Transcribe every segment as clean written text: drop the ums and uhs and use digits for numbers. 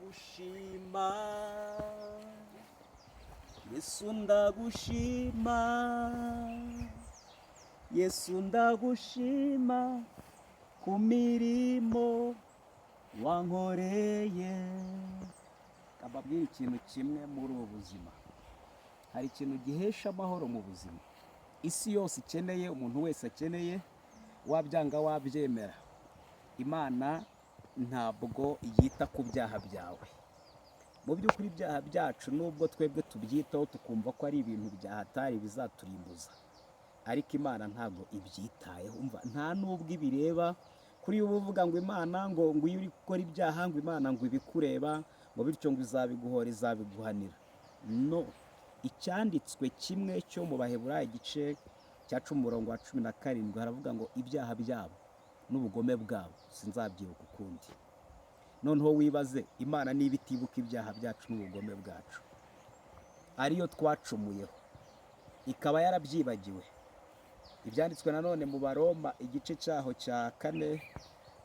ndagushima Yesu ndagushima Yesu ndagushima ku mirimo wankoreye. Kababwira ikintu kimwe muri ubu buzima, hari ikintu gihesha amahoro mu buzima isi yose ikeneye, umuntu wese akeneye, wabyanga wabyemera, Imana ntabwo yita ku byaha byawe. Mu by'ukuri ibyaha byacu nubwo twebwe tubyitaho tukumva ko ari ibintu byahatari bizaturimbuza, ariko Imana ntabwo ibyitayeho. Umva, nta nubwo ibireba. Kuri ubu uvuga ngo Imana ngo iyo uri gukora ibyaha ngo Imana ngo ibikureba, ngo bityo ngo izabiguhora izabiguhanira. No, icyanditswe kimwe cyo mu Baheburayo igice cya 10:17 haravuga ngo ibyaha byabo n'ubugome bwabo sinzabyibuka ukundi. Noneho wibaze, Imana niba itibuka ibyaha byacu n'ubugome bwacu, ariyo twacumuyeho, ikaba yarabyibagiwe. Ibyanditswe nanone mu Baroma igice cyaho cya 4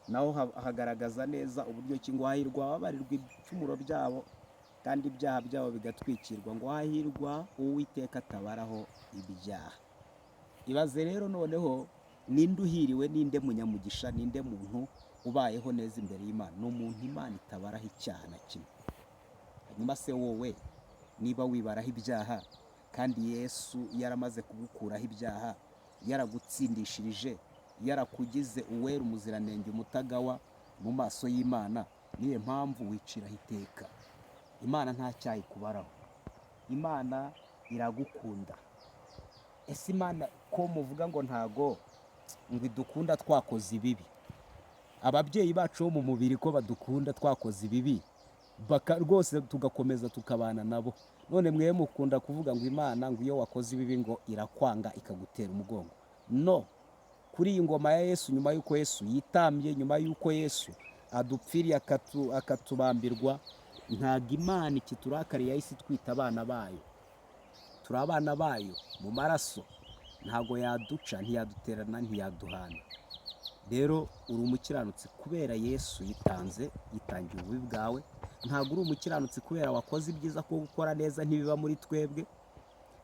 naho hagaragaza neza uburyo ki ngo hahirwa ababarirwa ibicumuro byabo kandi ibyaha byabo bigatwikirwa, ngo hahirwa Uwiteka atabaraho ibyaha. Ibaze rero noneho, ninde uhiriwe, ninde munyamugisha, ninde muntu ubayeho neza imbere y'Imana? Ni umuntu Imana itabaraho icyaha na kimwe. Hanyuma se wowe niba wibaraho ibyaha kandi Yesu yaramaze kugukuraho ibyaha, yaragutsindishirije, yarakugize uwera, umuziranenge, umutagawa mu maso y'Imana, niyo mpamvu wiciraho iteka. Imana nta cyaha ikubaraho, Imana iragukunda. Ese Imana ko muvuga ngo ntago ngo idukunda twakoze ibibi? Ababyeyi bacu bo mu mubiri ko badukunda twakoze ibibi, rwose tugakomeza tukabana nabo. None mwe mukunda kuvuga ngo Imana ngo iyo wakoze ibibi ngo irakwanga ikagutera umugongo. No, kuri iyi ngoma ya Yesu, nyuma y'uko Yesu yitambye, nyuma y'uko Yesu adupfiriye akatubambirwa, ntabwo Imana ikiturakariye yahise twita abana bayo. Turi abana bayo mu maraso, ntabwo yaduca, ntiyaduterana, ntiyaduhana. Rero uri umukiranutsi kubera Yesu yitanze, yitangiye ububi bwawe. Ntabwo uri umukiranutsi kubera wakoze ibyiza ko gukora neza ntibiba muri twebwe,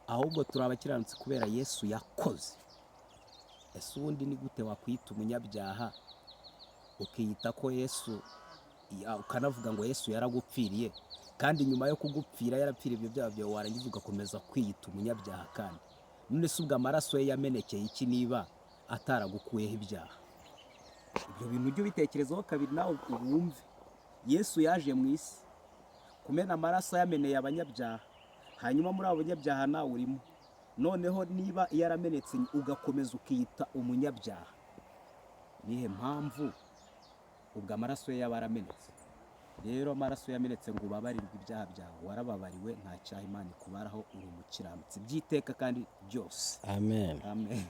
ahubwo turi abakiranutsi kubera Yesu yakoze. Ese ubundi ni gute wakwita umunyabyaha ukiyita ko Yesu, ukanavuga ngo Yesu yaragupfiriye, kandi nyuma yo kugupfira yarapfiriye ibyo byaha byawe, warangiza ugakomeza kwiyita umunyabyaha? Kandi none se ubwo amaraso ye yamenekeye iki niba ataragukuyeho ibyaha? Ibyo bintu ujye ubitekerezaho kabiri nawe wumve. Yesu yaje mu isi kumena amaraso yameneye abanyabyaha, hanyuma muri abo banyabyaha nawe urimo. Noneho niba yaramenetse ugakomeza ukiyita umunyabyaha, nihe mpamvu ubwo amaraso ye yaba yaramenetse? Rero amaraso yamenetse ngo ubabarirwe ibyaha byawe, warababariwe, nta cyaha Imana ikubaraho, uri umukiranutsi by'iteka kandi byose. Amen. Amen.